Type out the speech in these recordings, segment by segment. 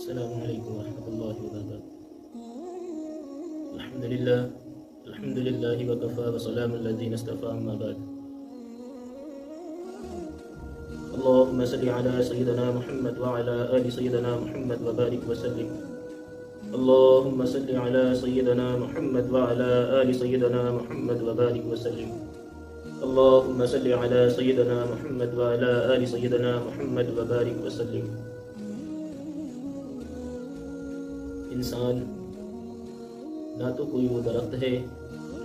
السلام علیکم ورحمۃ اللہ وبرکاتہ۔ الحمد للہ وکفى وسلام الذین اصطفى اما بعد۔ اللهم صل على سيدنا محمد وعلى آل سيدنا محمد وبارك وسلم۔ اللهم صل على سيدنا محمد وعلى آل سيدنا محمد وبارك وسلم۔ اللهم صل على سيدنا محمد وعلى آل سيدنا محمد وبارك وسلم۔ انسان نہ تو کوئی وہ درخت ہے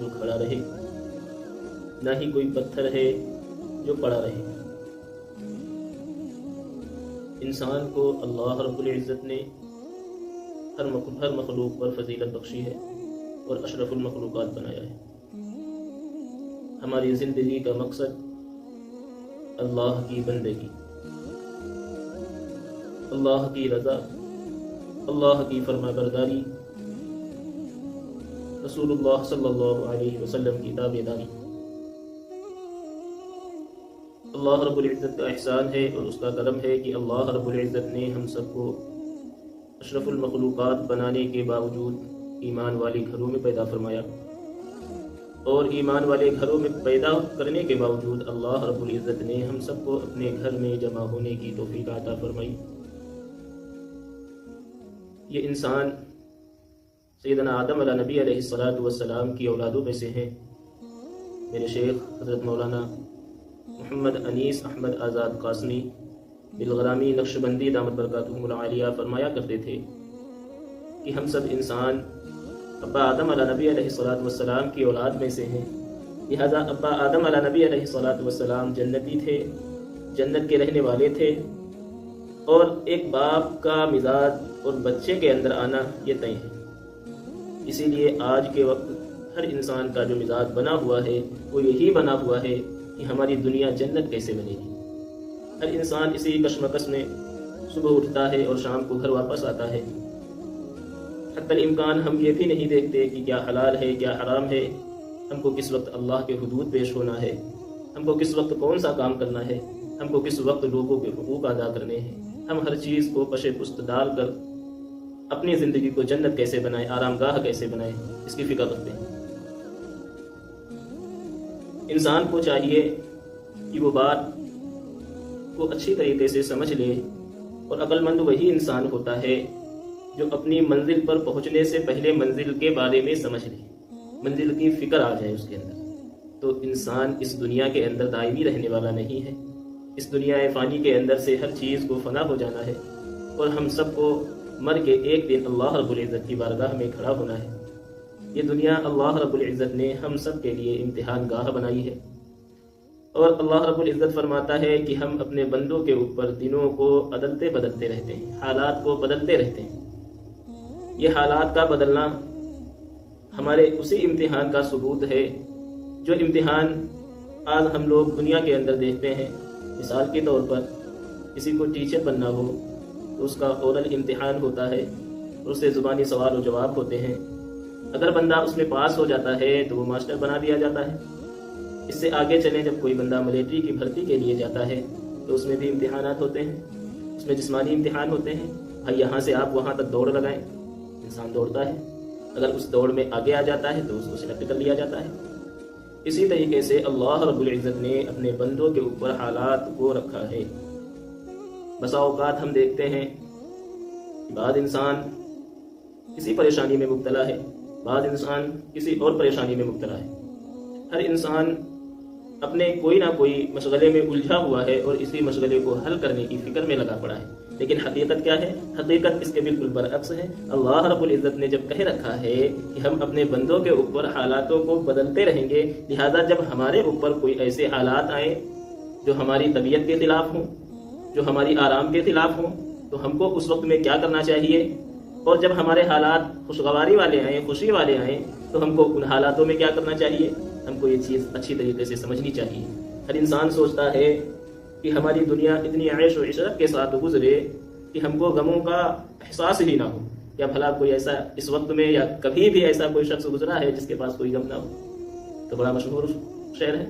جو کھڑا رہے، نہ ہی کوئی پتھر ہے جو پڑا رہے۔ انسان کو اللہ رب العزت نے ہر مخلوق پر فضیلت بخشی ہے اور اشرف المخلوقات بنایا ہے۔ ہماری زندگی کا مقصد اللہ کی بندگی، اللہ کی رضا، اللہ کی فرما برداری، رسول اللہ صلی اللہ علیہ وسلم کی تابعداری۔ اللہ رب العزت کا احسان ہے اور اس کا کرم ہے کہ اللہ رب العزت نے ہم سب کو اشرف المخلوقات بنانے کے باوجود ایمان والے گھروں میں پیدا فرمایا، اور ایمان والے گھروں میں پیدا کرنے کے باوجود اللہ رب العزت نے ہم سب کو اپنے گھر میں جمع ہونے کی توفیق عطا فرمائی۔ یہ انسان سیدنا آدم علیہ نبی علیہ السلام کی اولادوں میں سے ہیں۔ میرے شیخ حضرت مولانا محمد انیس احمد آزاد قاسمی بالغرامی نقشبندی دامت برکاتہم العالیہ فرمایا کرتے تھے کہ ہم سب انسان ابا آدم علیہ نبی علیہ السلام کی اولاد میں سے ہیں، لہذا ابا آدم علیہ نبی علیہ السلام جنتی تھے، جنت کے رہنے والے تھے، اور ایک باپ کا مزاج اور بچے کے اندر آنا یہ طے ہے۔ اسی لیے آج کے وقت ہر انسان کا جو مزاج بنا ہوا ہے وہ یہی بنا ہوا ہے کہ ہماری دنیا جنت کیسے بنے گی۔ ہر انسان اسی کشمکش میں صبح اٹھتا ہے اور شام کو گھر واپس آتا ہے۔ حتی الامکان ہم یہ بھی نہیں دیکھتے کہ کیا حلال ہے کیا حرام ہے، ہم کو کس وقت اللہ کے حدود پیش ہونا ہے، ہم کو کس وقت کون سا کام کرنا ہے، ہم کو کس وقت لوگوں کے حقوق ادا کرنے ہیں۔ ہم ہر چیز کو پشے پست ڈال کر اپنی زندگی کو جنت کیسے بنائیں، آرام گاہ کیسے بنائیں، اس کی فکر رکھتے ہیں۔ انسان کو چاہیے کہ وہ بات کو اچھی طریقے سے سمجھ لے، اور عقل مند وہی انسان ہوتا ہے جو اپنی منزل پر پہنچنے سے پہلے منزل کے بارے میں سمجھ لے، منزل کی فکر آ جائے اس کے اندر۔ تو انسان اس دنیا کے اندر دائمی رہنے والا نہیں ہے، اس دنیا فانی کے اندر سے ہر چیز کو فنا ہو جانا ہے، اور ہم سب کو مر کے ایک دن اللہ رب العزت کی بارگاہ میں کھڑا ہونا ہے۔ یہ دنیا اللہ رب العزت نے ہم سب کے لیے امتحان گاہ بنائی ہے، اور اللہ رب العزت فرماتا ہے کہ ہم اپنے بندوں کے اوپر دنوں کو بدلتے رہتے ہیں، حالات کو بدلتے رہتے ہیں۔ یہ حالات کا بدلنا ہمارے اسی امتحان کا ثبوت ہے جو امتحان آج ہم لوگ دنیا کے اندر دیکھتے ہیں۔ مثال کے طور پر کسی کو ٹیچر بننا ہو تو اس کا اورل امتحان ہوتا ہے، اور اس سے زبانی سوال و جواب ہوتے ہیں۔ اگر بندہ اس میں پاس ہو جاتا ہے تو وہ ماسٹر بنا دیا جاتا ہے۔ اس سے آگے چلیں، جب کوئی بندہ ملٹری کی بھرتی کے لیے جاتا ہے تو اس میں بھی امتحانات ہوتے ہیں، اس میں جسمانی امتحان ہوتے ہیں۔ بھائی یہاں سے آپ وہاں تک دوڑ لگائیں، انسان دوڑتا ہے، اگر اس دوڑ میں آگے آ جاتا ہے تو اس کو سلیکٹ کر لیا جاتا ہے۔ اسی طریقے سے اللہ رب العزت نے اپنے بندوں کے اوپر حالات کو رکھا ہے۔ بسا اوقات ہم دیکھتے ہیں کہ بعض انسان کسی پریشانی میں مبتلا ہے، بعض انسان کسی اور پریشانی میں مبتلا ہے۔ ہر انسان اپنے کوئی نہ کوئی مشغلے میں الجھا ہوا ہے اور اسی مشغلے کو حل کرنے کی فکر میں لگا پڑا ہے، لیکن حقیقت کیا ہے؟ حقیقت اس کے بالکل برعکس ہے۔ اللہ رب العزت نے جب کہہ رکھا ہے کہ ہم اپنے بندوں کے اوپر حالاتوں کو بدلتے رہیں گے، لہذا جب ہمارے اوپر کوئی ایسے حالات آئیں جو ہماری طبیعت کے خلاف ہوں، جو ہماری آرام کے خلاف ہوں، تو ہم کو اس وقت میں کیا کرنا چاہیے؟ اور جب ہمارے حالات خوشگواری والے آئیں، خوشی والے آئیں، تو ہم کو ان حالاتوں میں کیا کرنا چاہیے؟ ہم کو یہ چیز اچھی طریقے سے سمجھنی چاہیے۔ ہر انسان سوچتا ہے کہ ہماری دنیا اتنی عیش و عشرت کے ساتھ گزرے کہ ہم کو غموں کا احساس ہی نہ ہو۔ یا بھلا کوئی ایسا اس وقت میں یا کبھی بھی ایسا کوئی شخص گزرا ہے جس کے پاس کوئی غم نہ ہو؟ تو بڑا مشہور شعر ہے،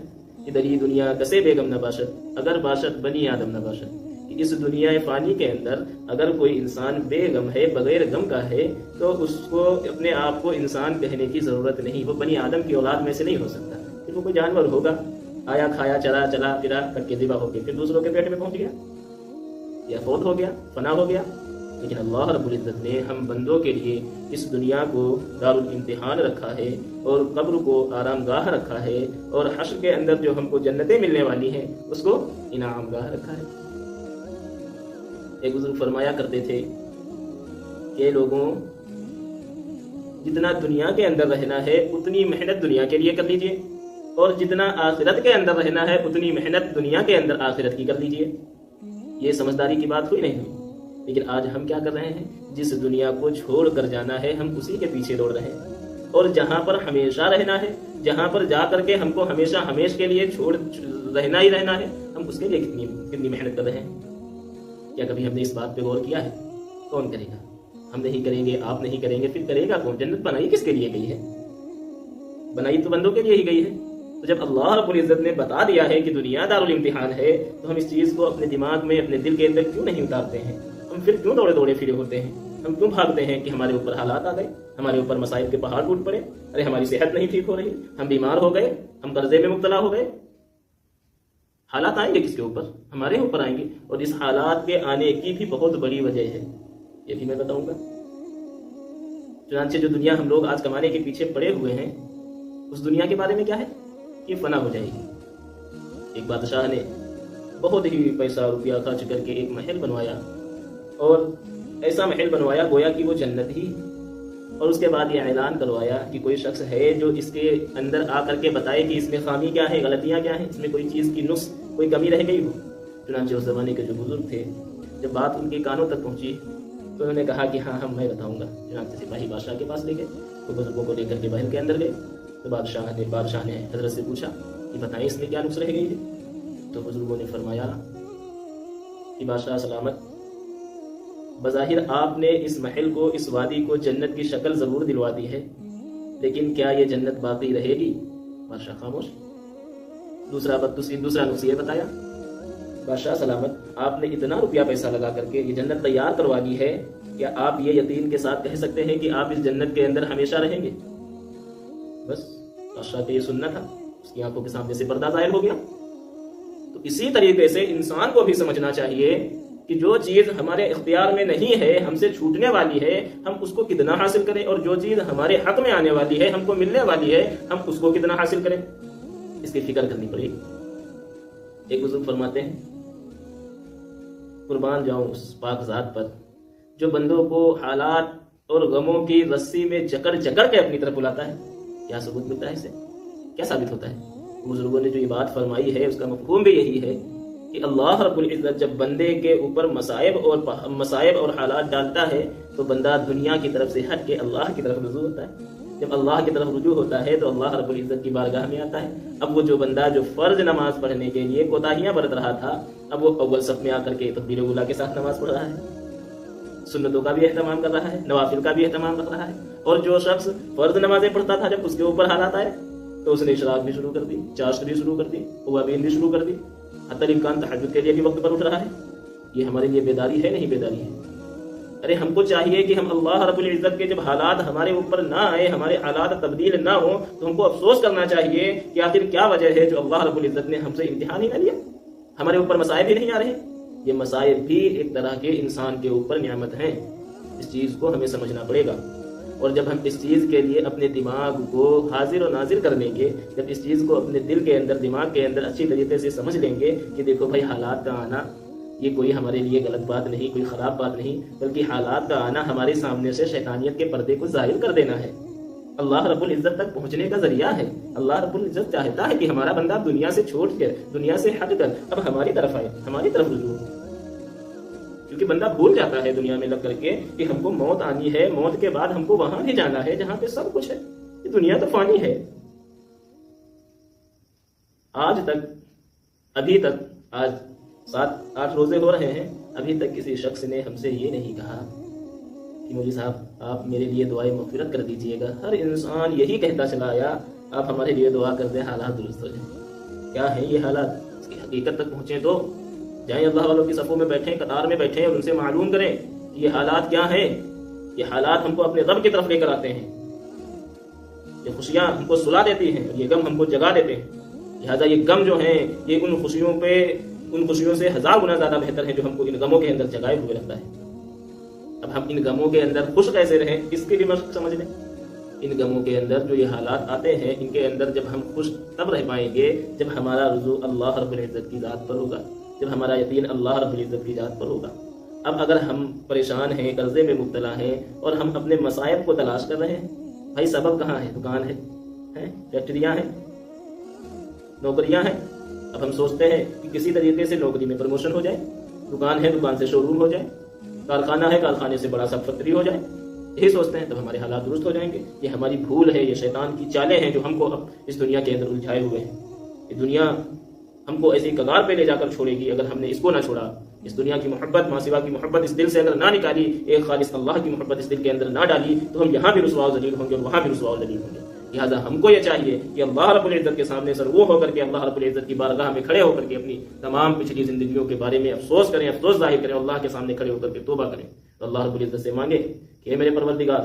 ادھر ہی دنیا کسے بیگم نہ باشد، اگر باشد بنی آدم نہ باشد۔ کہ اس دنیا فانی کے اندر اگر کوئی انسان بے غم ہے، بغیر غم کا ہے، تو اس کو اپنے آپ کو انسان کہنے کی ضرورت نہیں. وہ بنی آدم کی اولاد میں سے نہیں ہو سکتا. پھر وہ کوئی جانور ہوگا، آیا کھایا چلا پھرا کر کے ذبح ہو کے پھر دوسروں کے پیٹ میں پہنچ گیا یا فوت ہو گیا، فنا ہو گیا. لیکن اللہ رب العزت نے ہم بندوں کے لیے اس دنیا کو دارالامتحان رکھا ہے، اور قبر کو آرام گاہ رکھا ہے، اور حشر کے اندر جو ہم کو جنتیں ملنے والی ہیں اس کو انعام گاہ رکھا ہے. ایک بزرگ فرمایا کرتے تھے کہ لوگوں، جتنا دنیا کے اندر رہنا ہے اتنی محنت دنیا کے لیے کر لیجئے، اور جتنا آخرت کے اندر رہنا ہے اتنی محنت دنیا کے اندر آخرت کی کر لیجئے. یہ سمجھداری کی بات ہوئی نہیں ہوئی. لیکن آج ہم کیا کر رہے ہیں؟ جس دنیا کو چھوڑ کر جانا ہے ہم اسی کے پیچھے دوڑ رہے ہیں، اور جہاں پر ہمیشہ رہنا ہے، جہاں پر جا کر کے ہم کو ہمیشہ ہمیش کے لیے چھوڑ رہنا ہی رہنا ہے، ہم اس کے لیے کتنی محنت کر رہے ہیں. کیا کبھی ہم نے اس بات پہ غور کیا ہے؟ کون کرے گا؟ ہم نہیں کریں گے، آپ نہیں کریں گے، پھر کرے گا کون؟ جنت بنائی کس کے لیے گئی ہے؟ بنائی تو بندوں کے لیے ہی گئی ہے. تو جب اللہ رب العزت نے بتا دیا ہے کہ دنیا دارالامتحان ہے، تو ہم اس چیز کو اپنے دماغ میں، اپنے دل کے اندر کیوں نہیں اتارتے ہیں؟ ہم پھر کیوں دوڑے پھرے ہوتے ہیں؟ ہم کیوں بھاگتے ہیں کہ ہمارے اوپر حالات آ گئے، ہمارے اوپر مصائب کے پہاڑ ٹوٹ پڑے، ارے ہماری صحت نہیں ٹھیک ہو رہی، ہم بیمار ہو گئے، ہم قرضے میں مبتلا ہو گئے. حالات آئیں گے کس کے اوپر؟ ہمارے اوپر آئیں گے. اور اس حالات کے آنے کی بھی بہت بڑی وجہ ہے، یہ بھی میں بتاؤں گا. چنانچہ جو دنیا ہم لوگ آج کمانے کے پیچھے پڑے ہوئے ہیں، اس دنیا کے بارے میں کیا ہے؟ یہ فنا ہو جائے گی. ایک بادشاہ نے بہت ہی پیسہ روپیہ خرچ کر کے ایک محل بنوایا، اور ایسا محل بنوایا گویا کہ وہ جنت ہی. اور اس کے بعد یہ اعلان کروایا کہ کوئی شخص ہے جو اس کے اندر آ کر کے بتائے کہ اس میں خامی کیا ہے، غلطیاں کیا ہیں، اس میں کوئی چیز کی نقص، کوئی کمی رہ گئی ہو. چنانچہ اس زمانے کے جو بزرگ تھے، جب بات ان کے کانوں تک پہنچی تو انہوں نے کہا کہ ہاں میں بتاؤں گا. چنانچہ سپاہی بادشاہ کے پاس لے گئے، تو بزرگوں کو لے کر کے محل کے اندر گئے. تو بادشاہ نے حضرت سے پوچھا کہ بتائیں اس میں کیا نقص رہ گئی ہے. تو بزرگوں نے فرمایا کہ بادشاہ سلامت، بظاہر آپ نے اس محل کو، اس وادی کو جنت کی شکل ضرور دلوا دی ہے، لیکن کیا یہ جنت باقی رہے گی؟ بادشاہ خاموش. دوسرا نقص یہ بتایا، بادشاہ سلامت، آپ نے اتنا روپیہ پیسہ لگا کر کے یہ جنت تیار کروا دی ہے، کیا آپ یہ یقین کے ساتھ کہہ سکتے ہیں کہ آپ اس جنت کے اندر ہمیشہ رہیں گے؟ بس بادشاہ کو یہ سننا تھا، اس کی آنکھوں کے سامنے سے پردہ ظاہر ہو گیا. تو اسی طریقے سے انسان کو بھی سمجھنا چاہیے کہ جو چیز ہمارے اختیار میں نہیں ہے، ہم سے چھوٹنے والی ہے، ہم اس کو کتنا حاصل کریں، اور جو چیز ہمارے حق میں آنے والی ہے، ہم کو ملنے والی ہے، ہم اس کو کتنا حاصل کریں، اس کی فکر کرنی پڑے گی. ایک بزرگ فرماتے ہیں، قربان جاؤں اس پاک ذات پر جو بندوں کو حالات اور غموں کی رسی میں جکڑ کے اپنی طرف بلاتا ہے. کیا ثبوت ملتا ہے اس سے؟ کیا ثابت ہوتا ہے؟ بزرگوں نے جو یہ بات فرمائی ہے اس کا مفہوم بھی یہی ہے کہ اللہ رب العزت جب بندے کے اوپر مصائب اور حالات ڈالتا ہے تو بندہ دنیا کی طرف سے ہٹ کے اللہ کی طرف رجوع ہوتا ہے. جب اللہ کی طرف رجوع ہوتا ہے تو اللہ رب العزت کی بارگاہ میں آتا ہے. اب وہ جو بندہ جو فرض نماز پڑھنے کے لیے کوتاہیاں برت رہا تھا، اب وہ اول صف میں آ کر کے تکبیر اولیٰ کے ساتھ نماز پڑھ رہا ہے، سنتوں کا بھی اہتمام کر رہا ہے، نوافل کا بھی اہتمام رکھ رہا ہے. اور جو شخص فرض نمازیں پڑھتا تھا، جب اس کے اوپر حالات آئے تو اس نے شراب بھی شروع کر دی، چاشت بھی شروع کر دی، اوابین بھی شروع کر دی، حتی الامکان تہجد کے لیے بھی وقت پر اٹھ رہا ہے. یہ ہمارے لیے بیداری ہے؟ نہیں بیداری ہے. ارے ہم کو چاہیے کہ ہم اللہ رب العزت کے جب حالات ہمارے اوپر نہ آئے، ہمارے حالات تبدیل نہ ہوں، تو ہم کو افسوس کرنا چاہیے کہ آخر کیا وجہ ہے جو اللہ رب العزت نے ہم سے امتحان ہی نہ لیا، ہمارے اوپر مصائب ہی نہیں آ رہے. یہ مصائب بھی ایک طرح کے انسان کے اوپر نعمت ہیں. اس چیز کو ہمیں سمجھنا پڑے گا. اور جب ہم اس چیز کے لیے اپنے دماغ کو حاضر و ناظر کر لیں گے، جب اس چیز کو اپنے دل کے اندر، دماغ کے اندر اچھی طریقے سے سمجھ لیں گے کہ دیکھو بھائی، حالات کا آنا یہ کوئی ہمارے لیے غلط بات نہیں، کوئی خراب بات نہیں، بلکہ حالات کا آنا ہمارے سامنے سے شیطانیت کے پردے کو ظاہر کر دینا ہے، اللہ رب العزت تک پہنچنے کا ذریعہ ہے. اللہ رب العزت چاہتا ہے کہ ہمارا بندہ دنیا سے چھوٹ کر، دنیا سے ہٹ کر اب ہماری طرف آئے، ہماری طرف رجوع. کیونکہ بندہ بھول جاتا ہے دنیا میں لگ کر کے کہ ہم کو موت آنی ہے، موت کے بعد ہم کو وہاں بھی جانا ہے جہاں پہ سب کچھ ہے. یہ دنیا تو فانی ہے. آج تک، ابھی تک، آج 7-8 روزے ہو رہے ہیں، ابھی تک کسی شخص نے ہم سے یہ نہیں کہا کہ مولوی صاحب آپ میرے لیے دعائے مغفرت کر دیجئے گا. ہر انسان یہی کہتا چلا آیا، آپ ہمارے لیے دعا کر دیں، حالات درست ہو جائیں. کیا ہے یہ حالات؟ اس کی حقیقت تک پہنچیں تو جائیں اللہ والوں کی صفوں میں بیٹھیں، قطار میں بیٹھیں اور ان سے معلوم کریں یہ حالات کیا ہیں۔ یہ حالات ہم کو اپنے رب کی طرف لے کر آتے ہیں، یہ خوشیاں ہم کو سلا دیتی ہیں اور یہ غم ہم کو جگا دیتے ہیں۔ لہٰذا یہ غم جو ہیں یہ ان خوشیوں سے 1000 گنا زیادہ بہتر ہے جو ہم کو ان غموں کے اندر جگائے ہوئے رکھتا ہے۔ اب ہم ان غموں کے اندر خوش کیسے رہیں، اس کے لیے مشق سمجھ لیں۔ ان غموں کے اندر جو یہ حالات آتے ہیں ان کے اندر جب ہم خوش تب رہ پائیں گے جب ہمارا رجوع اللہ رب العزت کی ذات پر ہوگا، جب ہمارا یقین اللہ رب العزت کی ذات پر ہوگا۔ اب اگر ہم پریشان ہیں، قرضے میں مبتلا ہیں اور ہم اپنے مصائب کو تلاش کر رہے ہیں، بھائی سبب کہاں ہے؟ دکان ہے، فیکٹریاں ہیں، نوکریاں ہیں۔ اب ہم سوچتے ہیں کہ کسی طریقے سے نوکری میں پروموشن ہو جائے، دکان ہے، دکان سے شو روم ہو جائے، کارخانہ ہے، کارخانے سے بڑا سب فیکٹری ہو جائے، یہی سوچتے ہیں، تب ہمارے حالات درست ہو جائیں گے۔ یہ ہماری بھول ہے، یہ شیطان کی چالیں ہیں جو ہم کو اب اس دنیا کے اندر الجھائے ہوئے ہیں۔ یہ دنیا ہم کو ایسی کگار پہ لے جا کر چھوڑے گی اگر ہم نے اس کو نہ چھوڑا۔ اس دنیا کی محبت، ماں سوا کی محبت اس دل سے اگر نہ نکالی، ایک خالص اللہ کی محبت اس دل کے اندر نہ ڈالی، تو ہم یہاں بھی رسوا و ذلیل ہوں گے اور وہاں بھی رسوا و ذلیل ہوں گے۔ لہٰذا ہم کو یہ چاہیے کہ اللہ رب العزت کے سامنے سر وہ ہو کر کے، اللہ رب العزت کی بارگاہ میں کھڑے ہو کر کے اپنی تمام پچھلی زندگیوں کے بارے میں افسوس کریں، افسوس ظاہر کریں، اللہ کے سامنے کھڑے ہو کر کے توبہ کریں، تو اللہ رب العزت سے مانگے کہ اے میرے پروردگار،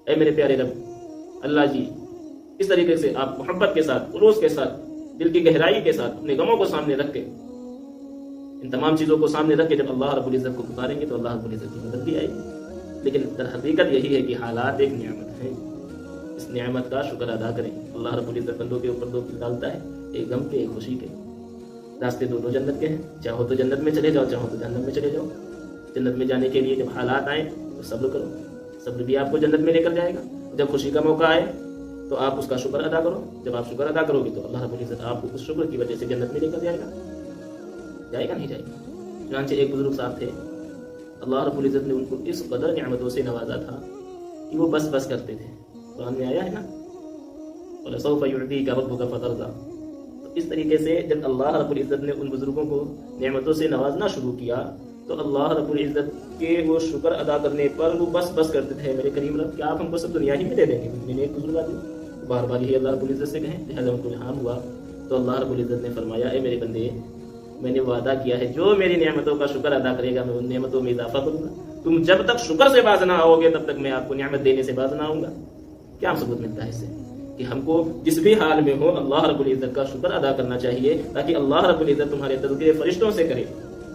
اے میرے پیارے رب، اللہ جی اس طریقے سے آپ محبت کے ساتھ، خلوص کے ساتھ، دل کی گہرائی کے ساتھ اپنے غموں کو سامنے رکھ کے، ان تمام چیزوں کو سامنے رکھ کے جب اللہ رب العزت کو پکاریں گے تو اللہ رب العزت کی مدد بھی آئے گی۔ لیکن در حقیقت یہی ہے کہ حالات ایک نعمت ہے، اس نعمت کا شکر ادا کریں۔ اللہ رب العزت بندوں کے اوپر دو پل ڈالتا ہے، ایک غم کے، ایک خوشی کے۔ راستے دونوں جنت کے ہیں، چاہو تو جنت میں چلے جاؤ، چاہو تو جہنم میں چلے جاؤ۔ جنت میں جانے کے لیے جب حالات آئیں تو صبر کرو، صبر بھی آپ کو جنت میں لے کر جائے گا۔ جب خوشی کا موقع آئے تو آپ اس کا شکر ادا کرو، جب آپ شکر ادا کرو گے تو اللہ رب العزت آپ کو اس شکر کی وجہ سے جنت میں لے کر جائے گا۔ جائے گا نہیں جائے گا؟ چنانچہ ایک بزرگ صاحب تھے، اللہ رب العزت نے ان کو اس قدر نعمتوں سے نوازا تھا کہ وہ بس بس کرتے تھے۔ قرآن میں آیا ہے نا، وَلَسَوْفَ يُعْطِيكَ رَبُّكَ فَتَرْضَىٰ۔ تو اس طریقے سے جب اللہ رب العزت نے ان بزرگوں کو نعمتوں سے نوازنا شروع کیا تو اللہ رب العزت کے وہ شکر ادا کرنے پر وہ بس بس کرتے تھے، میرے کریم رب کیا آپ ہم کو سب دنیا ہی میں دے دیں گے؟ میں نے ایک بزرگ آدمی بار بار یہ اللہ رب العزت سے کہیں، لہٰذا ان کو الہام ہوا تو اللہ رب العزت نے فرمایا، اے میرے بندے، میں نے وعدہ کیا ہے جو میری نعمتوں کا شکر ادا کرے گا میں ان نعمتوں میں اضافہ کروں گا۔ تم جب تک شکر سے باز نہ آؤ گے تب تک میں آپ کو نعمت دینے سے باز نہ آؤں گا۔ کیا ثبوت ملتا ہے اس سے؟ کہ ہم کو جس بھی حال میں ہو اللہ رب العزت کا شکر ادا کرنا چاہیے، تاکہ اللہ رب العزت تمہارے تذکرے فرشتوں سے کرے،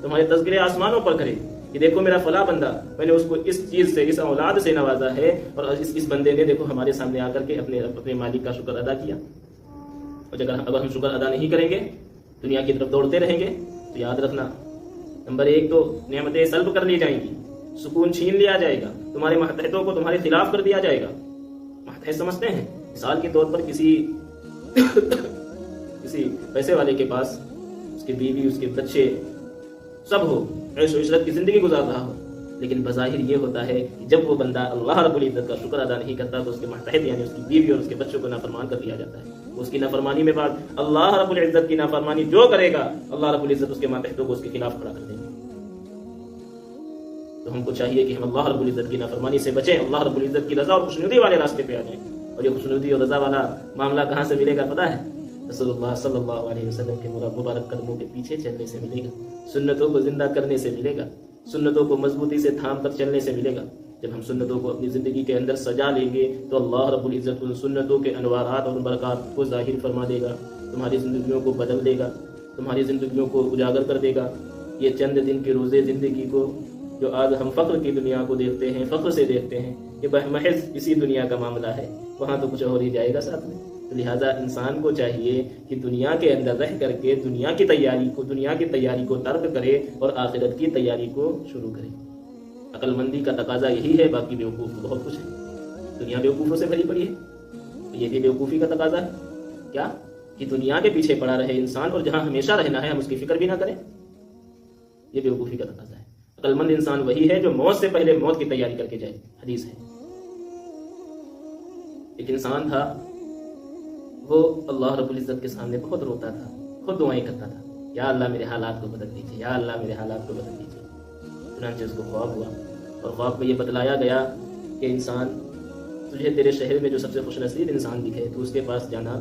تمہارے تذکرے آسمانوں پر کرے کہ دیکھو میرا فلاں بندہ، میں نے اس کو اس چیز سے، اس اولاد سے نوازا ہے، اور اس بندے نے دیکھو ہمارے سامنے آ کر کے اپنے مالک کا شکر ادا کیا۔ اور اگر ہم شکر ادا نہیں کریں گے، دنیا کی طرف دوڑتے رہیں گے، تو یاد رکھنا، نمبر 1 تو نعمتیں سلب کر لی جائیں گی، سکون چھین لیا جائے گا، تمہارے ماتحتوں کو تمہارے خلاف کر دیا جائے گا۔ ماتحت سمجھتے ہیں؟ مثال کے طور پر کسی پیسے والے کے پاس اس کی بیوی، اس کے بچے سب ہو، عیش و عشرت کی زندگی گزار رہا ہو، لیکن بظاہر یہ ہوتا ہے کہ جب وہ بندہ اللہ رب العزت کا شکر ادا نہیں کرتا تو اس کے ماتحت یعنی اس کی بیوی اور اس کے بچوں کو نافرمان کر دیا جاتا ہے۔ اس کی نافرمانی میں بعد اللہ رب العزت کی نافرمانی جو کرے گا اللہ رب العزت اس کے ماتحتوں کو اس کے خلاف کھڑا کر دیں گے۔ تو ہم کو چاہیے کہ ہم اللہ رب العزت کی نافرمانی سے بچیں، اللہ رب العزت کی رضا اور خوشنودی والے راستے پہ آ جائیں۔ اور یہ خوشنودی اور رضا والا معاملہ کہاں سے ملے گا پتہ ہے؟ رسول اللہ صلی اللہ علیہ وسلم کے مبارک قدموں کے پیچھے چلنے سے ملے گا، سنتوں کو زندہ کرنے سے ملے گا، سنتوں کو مضبوطی سے تھام کر چلنے سے ملے گا۔ جب ہم سنتوں کو اپنی زندگی کے اندر سجا لیں گے تو اللہ رب العزت ان سنتوں کے انوارات اور برکات کو ظاہر فرما دے گا، تمہاری زندگیوں کو بدل دے گا، تمہاری زندگیوں کو اجاگر کر دے گا۔ یہ چند دن کے روزے زندگی کو جو آج ہم فخر کی دنیا کو دیکھتے ہیں، فخر سے دیکھتے ہیں، یہ محض اسی دنیا کا معاملہ ہے، وہاں تو کچھ اور ہی جائے گا ساتھ میں۔ تو لہٰذا انسان کو چاہیے کہ دنیا کے اندر رہ کر کے دنیا کی تیاری کو ترک کرے اور آخرت کی تیاری کو شروع کرے۔ عقل مندی کا تقاضا یہی ہے، باقی بیوقوف بہت کچھ ہے، دنیا بیوقوفوں سے بھری پڑی ہے، تو یہ بھی بیوقوفی کا تقاضا ہے کیا کہ دنیا کے پیچھے پڑا رہے انسان اور جہاں ہمیشہ رہنا ہے ہم اس کی فکر بھی نہ کریں؟ یہ بیوقوفی کا تقاضا ہے۔ عقل مند انسان وہی ہے جو موت سے پہلے موت کی تیاری کر کے جائے۔ حدیث ہے، ایک انسان تھا، وہ اللہ رب العزت کے سامنے بہت روتا تھا، خود دعائیں کرتا تھا، یا اللہ میرے حالات کو بدل دیجیے، یا اللہ میرے حالات کو بدل دیجیے۔ چنانچہ اس کو خواب ہوا اور خواب میں یہ بتلایا گیا کہ انسان، تجھے تیرے شہر میں جو سب سے خوش نصیب انسان دکھے تو اس کے پاس جانا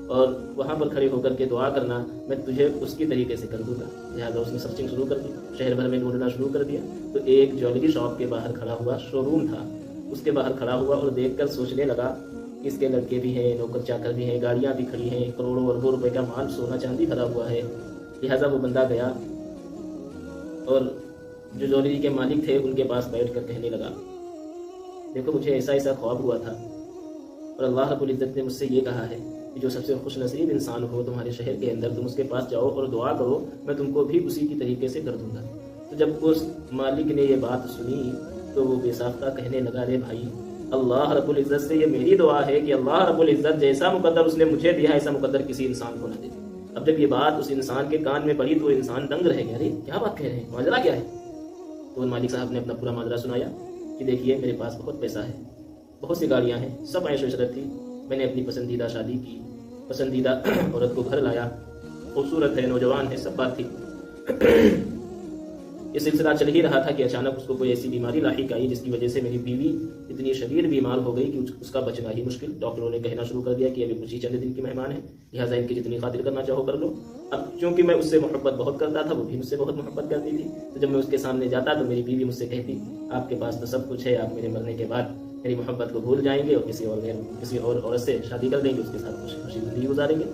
اور وہاں پر کھڑے ہو کر کے دعا کرنا، میں تجھے اس کی طریقے سے کر دوں گا۔ لہٰذا اس نے سرچنگ شروع کر دی، شہر بھر میں ڈھونڈنا شروع کر دیا، تو ایک جویلری شاپ کے باہر کھڑا ہوا، شو روم تھا، اس کے باہر کھڑا ہوا اور دیکھ کر سوچنے لگا کہ اس کے لڑکے بھی ہیں، نوکر چاکر بھی ہیں، گاڑیاں بھی کھڑی ہیں، کروڑوں اربوں روپے کا مال سونا چاندی بھرا ہوا ہے۔ لہٰذا وہ بندہ گیا اور جو جویلری کے مالک تھے ان کے پاس بیٹھ کر کہنے لگا، دیکھو مجھے ایسا ایسا خواب ہوا تھا اور اللہ رب العزت نے مجھ سے یہ کہا ہے کہ جو سب سے خوش نصیب انسان ہو تمہارے شہر کے اندر، تم اس کے پاس جاؤ اور دعا کرو، میں تم کو بھی اسی کی طریقے سے کر دوں گا۔ تو جب اس مالک نے یہ بات سنی تو وہ بے ساختہ کہنے لگا، رے بھائی، اللہ رب العزت سے یہ میری دعا ہے کہ اللہ رب العزت جیسا مقدر اس نے مجھے دیا ایسا مقدر کسی انسان کو نہ دے۔ اب جب یہ بات اس انسان کے کان میں پڑی تو انسان دنگ رہ گیا، ارے کیا بات کہہ رہے ہیں، ماجرا کیا ہے؟ تو مالک صاحب نے اپنا پورا ماجرا سنایا کہ دیکھیے میرے پاس بہت پیسہ ہے، بہت سی گاڑیاں ہیں، سب عیش و عشرت تھی، میں نے اپنی پسندیدہ شادی کی، پسندیدہ عورت کو گھر لایا، خوبصورت ہے، نوجوان ہے، سب بات تھی۔ یہ سلسلہ چل ہی رہا تھا کہ اچانک اس کو کوئی ایسی بیماری لاحق آئی جس کی وجہ سے میری بیوی اتنی شدید بیمار ہو گئی کہ اس کا بچنا ہی مشکل۔ ڈاکٹروں نے کہنا شروع کر دیا کہ ابھی کچھ ہی چند دن کی مہمان ہے، لہٰذا ان کی جتنی خاطر کرنا چاہو کر لو۔ اب چونکہ میں اس سے محبت بہت کرتا تھا، وہ بھی مجھ سے بہت محبت کرتی تھی، تو جب میں اس کے سامنے جاتا تو میری بیوی مجھ سے کہتی، آپ کے پاس تو سب کچھ ہے، آپ میرے مرنے کے بعد میری محبت کو بھول جائیں گے اور کسی اور عورت سے شادی کر دیں گے، اس کے ساتھ خوشی زندگی گزاریں گے۔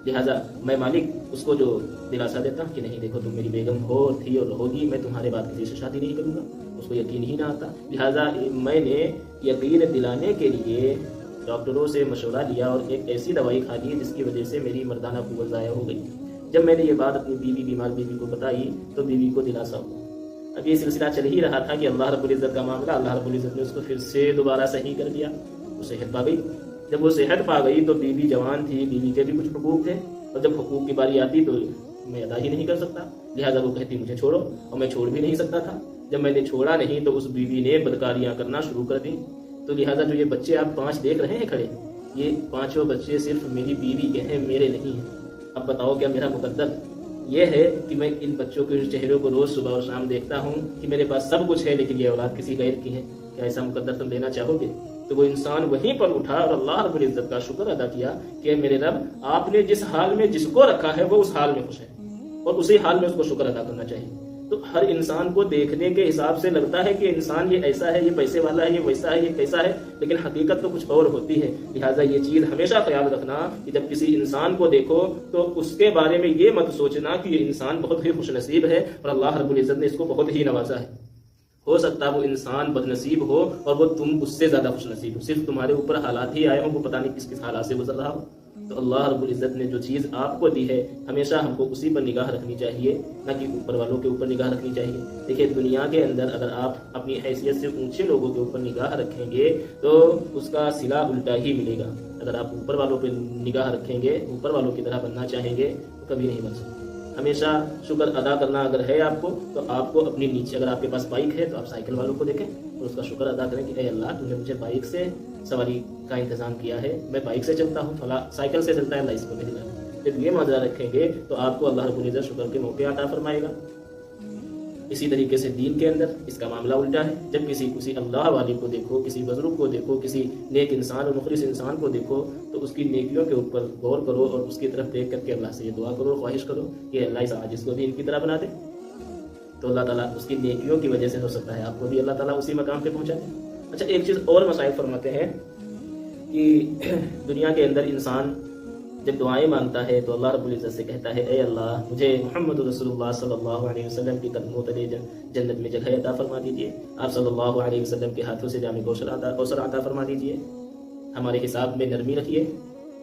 لہٰذا میں مالک اس کو جو دلاسا دیتا کہ نہیں دیکھو تم میری بیگم ہو اور تھی اور رہوگی، میں تمہارے بعد کسی سے شادی نہیں کروں گا، اس کو یقین ہی نہ آتا۔ لہٰذا میں نے یقین دلانے کے لیے ڈاکٹروں سے مشورہ لیا اور ایک ایسی دوائی کھا لی جس کی وجہ سے میری مردانہ قوت ضائع ہو گئی۔ جب میں نے یہ بات اپنی بیمار بیوی کو بتائی تو بیوی کو دلاسا ہوا۔ اب یہ سلسلہ چل ہی رہا تھا کہ اللہ رب العزت کا معاملہ، اللہ رب العزت نے اس کو پھر سے دوبارہ صحیح کر دیا، وہ صحت پا گئی۔ جب وہ صحت پا گئی تو بیوی جوان تھی، بیوی کے بھی کچھ حقوق تھے، اور جب حقوق کی باری آتی تو میں ادا ہی نہیں کر سکتا، لہٰذا وہ کہتی مجھے چھوڑو، اور میں چھوڑ بھی نہیں سکتا تھا۔ جب میں نے چھوڑا نہیں تو اس بیوی نے بدکاریاں کرنا شروع کر دی۔ تو لہٰذا جو یہ بچے آپ 5 دیکھ رہے ہیں کھڑے، یہ 5 بچے صرف میری بیوی کے ہیں، میرے نہیں ہیں۔ اب بتاؤ کیا میرا مقدر یہ ہے کہ میں ان بچوں کے چہروں کو روز صبح اور شام دیکھتا ہوں کہ میرے پاس سب کچھ ہے لیکن یہ اولاد کسی غیر کی ہے، کیا ایسا مقدر تم لینا چاہو گے؟ تو وہ انسان وہیں پر اٹھا اور اللہ رب العزت کا شکر ادا کیا کہ میرے رب، آپ نے جس حال میں جس کو رکھا ہے وہ اس حال میں خوش ہے، اور اسی حال میں اس کو شکر ادا کرنا چاہیے۔ تو ہر انسان کو دیکھنے کے حساب سے لگتا ہے کہ انسان یہ ایسا ہے، یہ پیسے والا ہے، یہ ویسا ہے، یہ کیسا ہے، لیکن حقیقت تو کچھ اور ہوتی ہے۔ لہٰذا یہ چیز ہمیشہ خیال رکھنا کہ جب کسی انسان کو دیکھو تو اس کے بارے میں یہ مت سوچنا کہ یہ انسان بہت ہی خوش نصیب ہے اور اللہ رب العزت نے اس کو بہت ہی نوازا ہے۔ ہو سکتا ہے وہ انسان بد نصیب ہو اور وہ تم اس سے زیادہ خوش نصیب ہو، صرف تمہارے اوپر حالات ہی آئے ہوں، وہ پتہ نہیں کس کس حالات سے گزر رہا ہو۔ تو اللہ رب العزت نے جو چیز آپ کو دی ہے ہمیشہ ہم کو اسی پر نگاہ رکھنی چاہیے، نہ کہ اوپر والوں کے اوپر نگاہ رکھنی چاہیے۔ دیکھیے دنیا کے اندر اگر آپ اپنی حیثیت سے اونچے لوگوں کے اوپر نگاہ رکھیں گے تو اس کا صلہ الٹا ہی ملے گا۔ اگر آپ اوپر والوں پہ نگاہ رکھیں گے، اوپر والوں کی طرح بننا چاہیں گے تو کبھی نہیں بن سکتے۔ ہمیشہ شکر ادا کرنا اگر ہے آپ کو تو آپ کو اپنی نیچے، اگر آپ کے پاس بائک ہے تو آپ سائیکل والوں کو دیکھیں اور اس کا شکر ادا کریں کہ اے اللہ تو نے مجھے بائک سے سواری کا انتظام کیا ہے، میں بائک سے چلتا ہوں، فلاں سائیکل سے چلتا ہے، اللہ اس کو بھی دلا۔ جب یہ معاملہ رکھیں گے تو آپ کو اللہ رب العزت شکر کے موقع عطا فرمائے گا۔ اسی طریقے سے دین کے اندر اس کا معاملہ الٹا ہے۔ جب کسی اللہ والے کو دیکھو، کسی بزرگ کو دیکھو، کسی نیک انسان اور مخلص انسان کو دیکھو تو اس کی نیکیوں کے اوپر غور کرو اور اس کی طرف دیکھ کر کے اللہ سے یہ دعا کرو، خواہش کرو کہ اللہ اس عاجز کو بھی ان کی طرح بنا دے، تو اللہ تعالیٰ اس کی نیکیوں کی وجہ سے ہو سکتا ہے آپ کو بھی اللہ تعالیٰ اسی مقام پہ پہنچا دے۔ اچھا ایک چیز اور مسائل فرماتے ہیں کہ دنیا کے اندر انسان جب دعائیں مانگتا ہے تو اللہ رب العزت سے کہتا ہے اے اللہ مجھے محمد رسول اللہ صلی اللہ علیہ وسلم کی قدموں تلے جنت میں جگہ عطا فرما دیجیے، آپ صلی اللہ علیہ وسلم کے ہاتھوں سے جام کوثر عطا فرما دیجیے، ہمارے حساب میں نرمی رکھیے،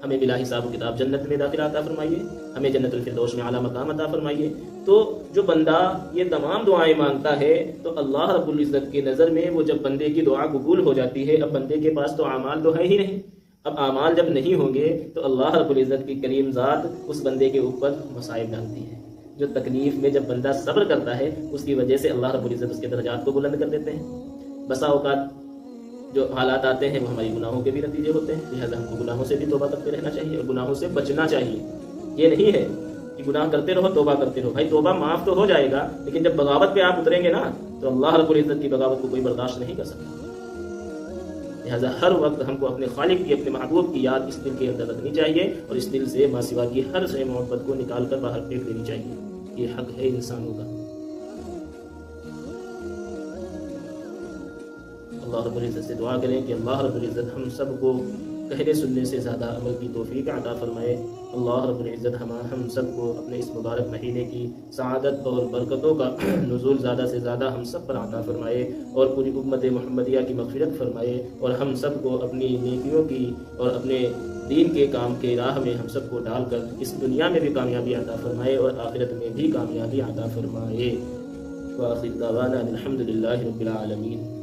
ہمیں بلا حساب و کتاب جنت میں داخلہ عطا فرمائیے، ہمیں جنت الفردوس میں اعلیٰ مقام عطا فرمائیے۔ تو جو بندہ یہ تمام دعائیں مانگتا ہے تو اللہ رب العزت کی نظر میں وہ جب بندے کی دعا قبول ہو جاتی ہے، اب بندے کے پاس تو اعمال تو ہے ہی نہیں، اب اعمال جب نہیں ہوں گے تو اللہ رب العزت کی کریم ذات اس بندے کے اوپر مصائب ڈالتی ہے۔ جو تکلیف میں جب بندہ صبر کرتا ہے اس کی وجہ سے اللہ رب العزت اس کے درجات کو بلند کر دیتے ہیں۔ بسا اوقات جو حالات آتے ہیں وہ ہماری گناہوں کے بھی نتیجے ہوتے ہیں، لہٰذا ہم کو گناہوں سے بھی توبہ کرتے رہنا چاہیے اور گناہوں سے بچنا چاہیے۔ یہ نہیں ہے کہ گناہ کرتے رہو توبہ کرتے رہو، بھائی توبہ معاف تو ہو جائے گا لیکن جب بغاوت پہ آپ اتریں گے نا تو اللہ رب العزت کی بغاوت کو کوئی برداشت نہیں کر سکتا۔ لہٰذا ہر وقت ہم کو اپنے خالق کی، اپنے محبوب کی یاد اس دل کے اندر رکھنی چاہیے اور اس دل سے ماں سوا کی ہر سے محبت کو نکال کر باہر پھینک دینی چاہیے۔ یہ حق ہے انسانوں کا۔ اللہ رب العزت سے دعا کریں کہ اللہ رب العزت ہم سب کو کہنے سننے سے زیادہ عمل کی توفیق عطا فرمائے۔ اللہ رب العزت ہم سب کو اپنے اس مبارک مہینے کی سعادت اور برکتوں کا نزول زیادہ سے زیادہ ہم سب پر عطا فرمائے اور پوری امت محمدیہ کی مغفرت فرمائے، اور ہم سب کو اپنی نیکیوں کی اور اپنے دین کے کام کے راہ میں ہم سب کو ڈال کر اس دنیا میں بھی کامیابی عطا فرمائے اور آخرت میں بھی کامیابی عطا فرمائے۔ وآخر دعوانا الحمد للہ رب العالمین۔